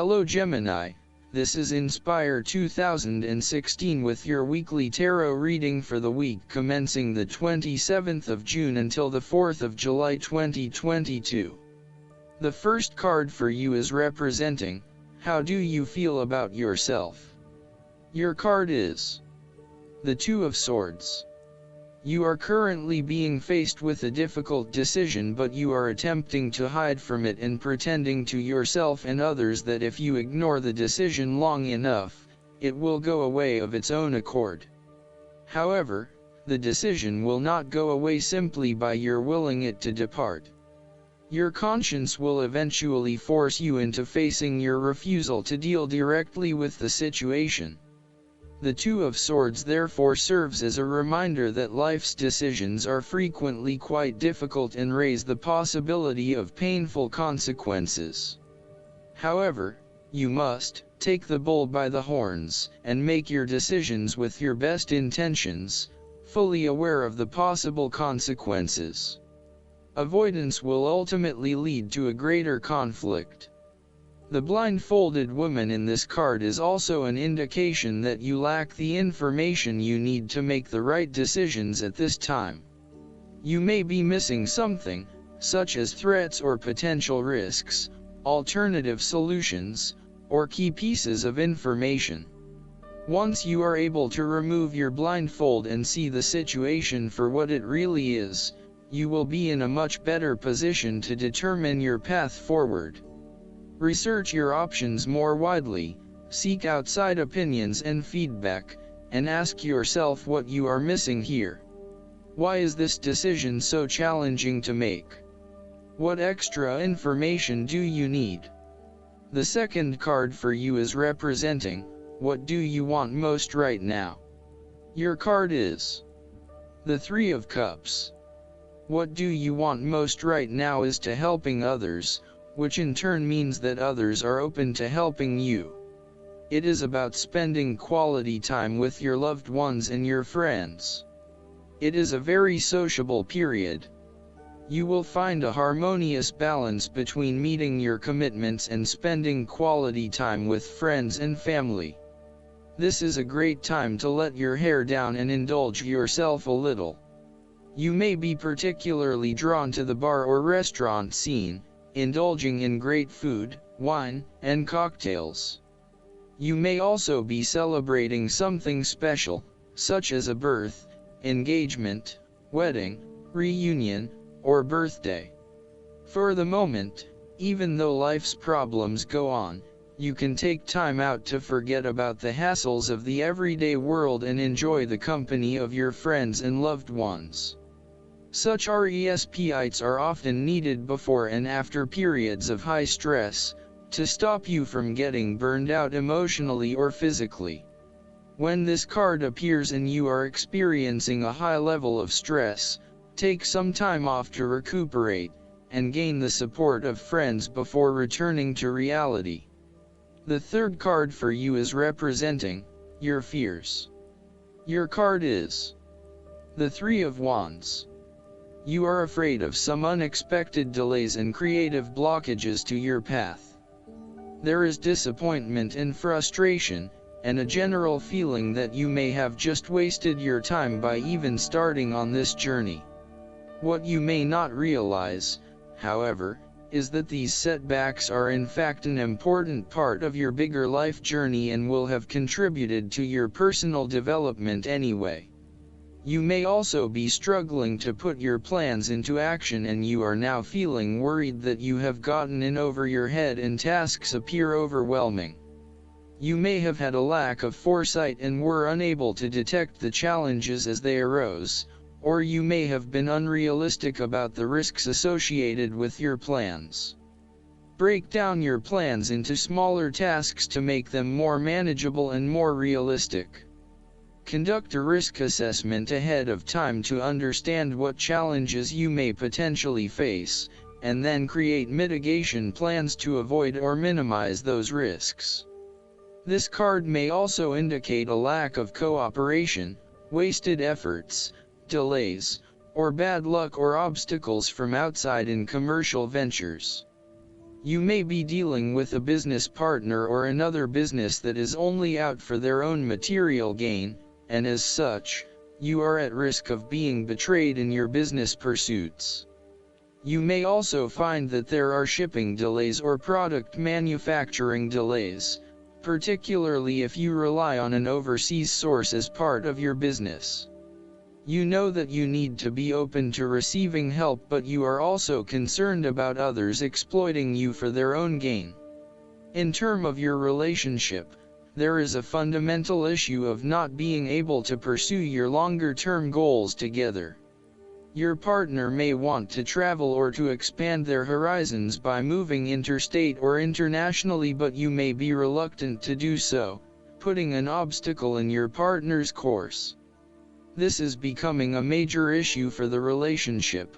Hello Gemini, this is Inspire 2016 with your weekly tarot reading for the week commencing the 27th of June until the 4th of July 2022. The first card for you is representing, how do you feel about yourself? Your card is the Two of Swords. You are currently being faced with a difficult decision, but you are attempting to hide from it and pretending to yourself and others that if you ignore the decision long enough, it will go away of its own accord. However, the decision will not go away simply by your willing it to depart. Your conscience will eventually force you into facing your refusal to deal directly with the situation. The Two of Swords therefore serves as a reminder that life's decisions are frequently quite difficult and raise the possibility of painful consequences. However, you must take the bull by the horns and make your decisions with your best intentions, fully aware of the possible consequences. Avoidance will ultimately lead to a greater conflict. The blindfolded woman in this card is also an indication that you lack the information you need to make the right decisions at this time. You may be missing something, such as threats or potential risks, alternative solutions, or key pieces of information. Once you are able to remove your blindfold and see the situation for what it really is, you will be in a much better position to determine your path forward. Research your options more widely, seek outside opinions and feedback, and ask yourself what you are missing here. Why is this decision so challenging to make? What extra information do you need? The second card for you is representing, what do you want most right now? Your card is the Three of Cups. What do you want most right now is to helping others, which in turn means that others are open to helping you. It is about spending quality time with your loved ones and your friends. It is a very sociable period. You will find a harmonious balance between meeting your commitments and spending quality time with friends and family. This is a great time to let your hair down and indulge yourself a little. You may be particularly drawn to the bar or restaurant scene, indulging in great food, wine, and cocktails. You may also be celebrating something special, such as a birth, engagement, wedding, reunion, or birthday. For the moment, even though life's problems go on, you can take time out to forget about the hassles of the everyday world and enjoy the company of your friends and loved ones. Such respites are often needed before and after periods of high stress, to stop you from getting burned out emotionally or physically. When this card appears and you are experiencing a high level of stress, take some time off to recuperate, and gain the support of friends before returning to reality. The third card for you is representing, your fears. Your card is the Three of Wands. You are afraid of some unexpected delays and creative blockages to your path. There is disappointment and frustration, and a general feeling that you may have just wasted your time by even starting on this journey. What you may not realize, however, is that these setbacks are in fact an important part of your bigger life journey and will have contributed to your personal development anyway. You may also be struggling to put your plans into action, and you are now feeling worried that you have gotten in over your head and tasks appear overwhelming. You may have had a lack of foresight and were unable to detect the challenges as they arose, or you may have been unrealistic about the risks associated with your plans. Break down your plans into smaller tasks to make them more manageable and more realistic. Conduct a risk assessment ahead of time to understand what challenges you may potentially face, and then create mitigation plans to avoid or minimize those risks. This card may also indicate a lack of cooperation, wasted efforts, delays, or bad luck or obstacles from outside in commercial ventures. You may be dealing with a business partner or another business that is only out for their own material gain, and as such, you are at risk of being betrayed in your business pursuits. You may also find that there are shipping delays or product manufacturing delays, particularly if you rely on an overseas source as part of your business. You know that you need to be open to receiving help, but you are also concerned about others exploiting you for their own gain. In terms of your relationship, there is a fundamental issue of not being able to pursue your longer-term goals together. Your partner may want to travel or to expand their horizons by moving interstate or internationally, but you may be reluctant to do so, putting an obstacle in your partner's course. This is becoming a major issue for the relationship.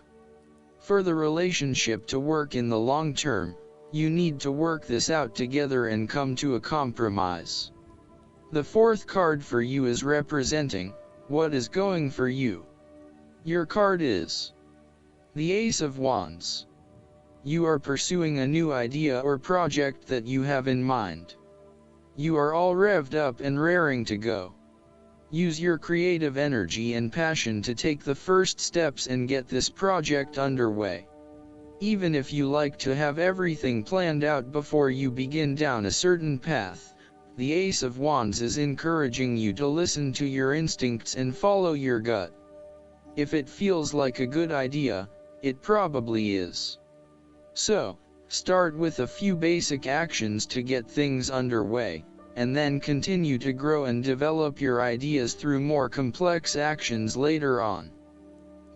For the relationship to work in the long term, you need to work this out together and come to a compromise. The fourth card for you is representing what is going for you. Your card is the Ace of Wands. You are pursuing a new idea or project that you have in mind. You are all revved up and raring to go. Use your creative energy and passion to take the first steps and get this project underway. Even if you like to have everything planned out before you begin down a certain path, the Ace of Wands is encouraging you to listen to your instincts and follow your gut. If it feels like a good idea, it probably is. So, start with a few basic actions to get things underway, and then continue to grow and develop your ideas through more complex actions later on.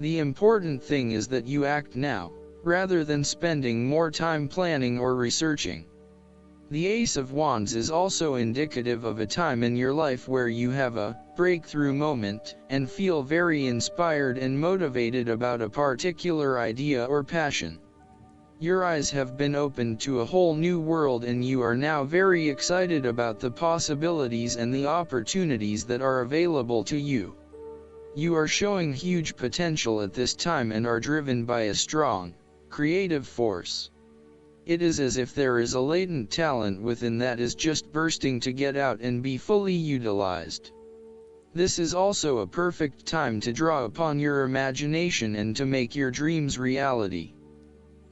The important thing is that you act now, rather than spending more time planning or researching. The Ace of Wands is also indicative of a time in your life where you have a breakthrough moment and feel very inspired and motivated about a particular idea or passion. Your eyes have been opened to a whole new world and you are now very excited about the possibilities and the opportunities that are available to you. You are showing huge potential at this time and are driven by a strong, creative force. It is as if there is a latent talent within that is just bursting to get out and be fully utilized. This is also a perfect time to draw upon your imagination and to make your dreams reality.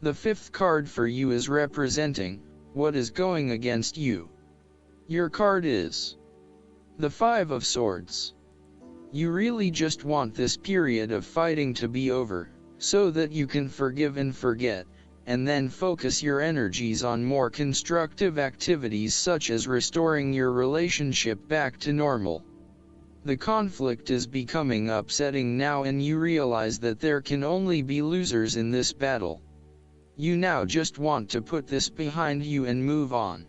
The fifth card for you is representing what is going against you. Your card is the Five of Swords. You really just want this period of fighting to be over, so that you can forgive and forget, and then focus your energies on more constructive activities such as restoring your relationship back to normal. The conflict is becoming upsetting now and you realize that there can only be losers in this battle. You now just want to put this behind you and move on.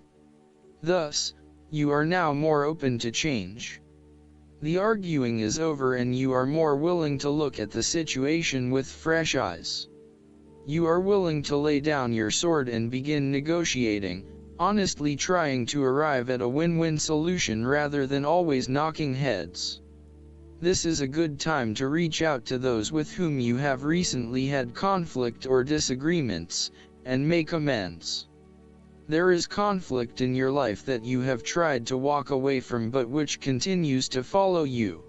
Thus, you are now more open to change. The arguing is over and you are more willing to look at the situation with fresh eyes. You are willing to lay down your sword and begin negotiating, honestly trying to arrive at a win-win solution rather than always knocking heads. This is a good time to reach out to those with whom you have recently had conflict or disagreements, and make amends. There is conflict in your life that you have tried to walk away from but which continues to follow you.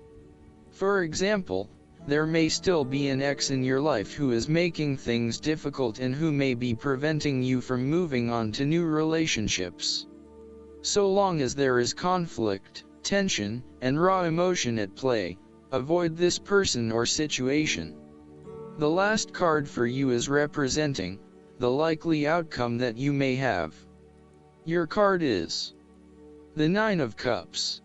For example, there may still be an ex in your life who is making things difficult and who may be preventing you from moving on to new relationships. So long as there is conflict, tension, and raw emotion at play, avoid this person or situation. The last card for you is representing the likely outcome that you may have. Your card is the Nine of Cups.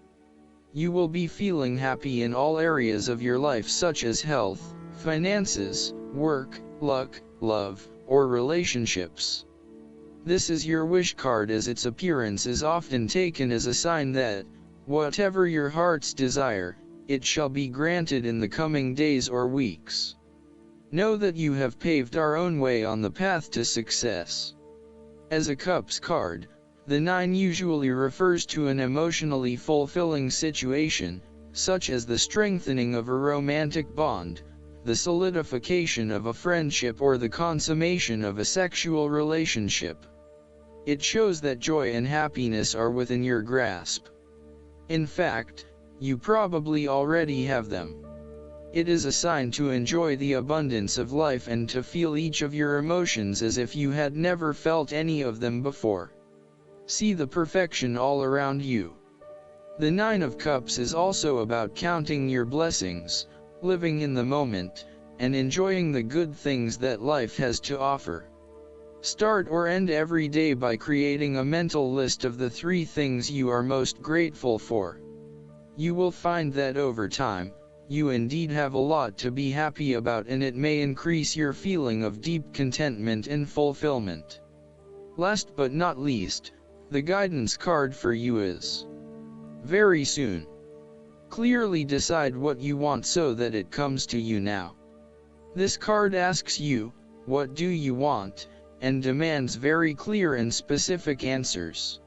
You will be feeling happy in all areas of your life such as health, finances, work, luck, love, or relationships. This is your wish card as its appearance is often taken as a sign that, whatever your heart's desire, it shall be granted in the coming days or weeks. Know that you have paved our own way on the path to success. As a Cups card, the 9 usually refers to an emotionally fulfilling situation, such as the strengthening of a romantic bond, the solidification of a friendship or the consummation of a sexual relationship. It shows that joy and happiness are within your grasp. In fact, you probably already have them. It is a sign to enjoy the abundance of life and to feel each of your emotions as if you had never felt any of them before. See the perfection all around you. The Nine of Cups is also about counting your blessings, living in the moment, and enjoying the good things that life has to offer. Start or end every day by creating a mental list of the 3 things you are most grateful for. You will find that over time, you indeed have a lot to be happy about, and it may increase your feeling of deep contentment and fulfillment. Last but not least, the guidance card for you is very soon. Clearly decide what you want so that it comes to you now. This card asks you, what do you want, and demands very clear and specific answers.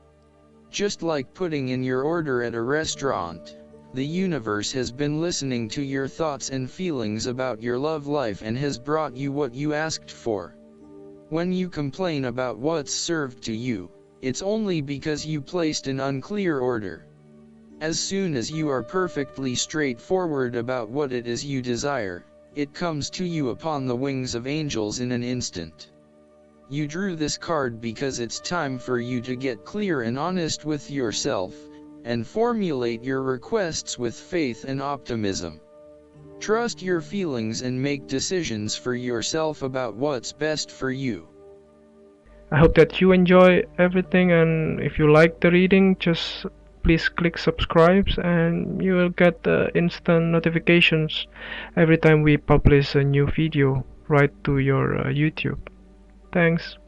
Just like putting in your order at a restaurant, the universe has been listening to your thoughts and feelings about your love life and has brought you what you asked for. When you complain about what's served to you, it's only because you placed an unclear order. As soon as you are perfectly straightforward about what it is you desire, it comes to you upon the wings of angels in an instant. You drew this card because it's time for you to get clear and honest with yourself, and formulate your requests with faith and optimism. Trust your feelings and make decisions for yourself about what's best for you. I hope that you enjoy everything, and if you like the reading, just please click subscribe and you will get instant notifications every time we publish a new video right to your YouTube. Thanks.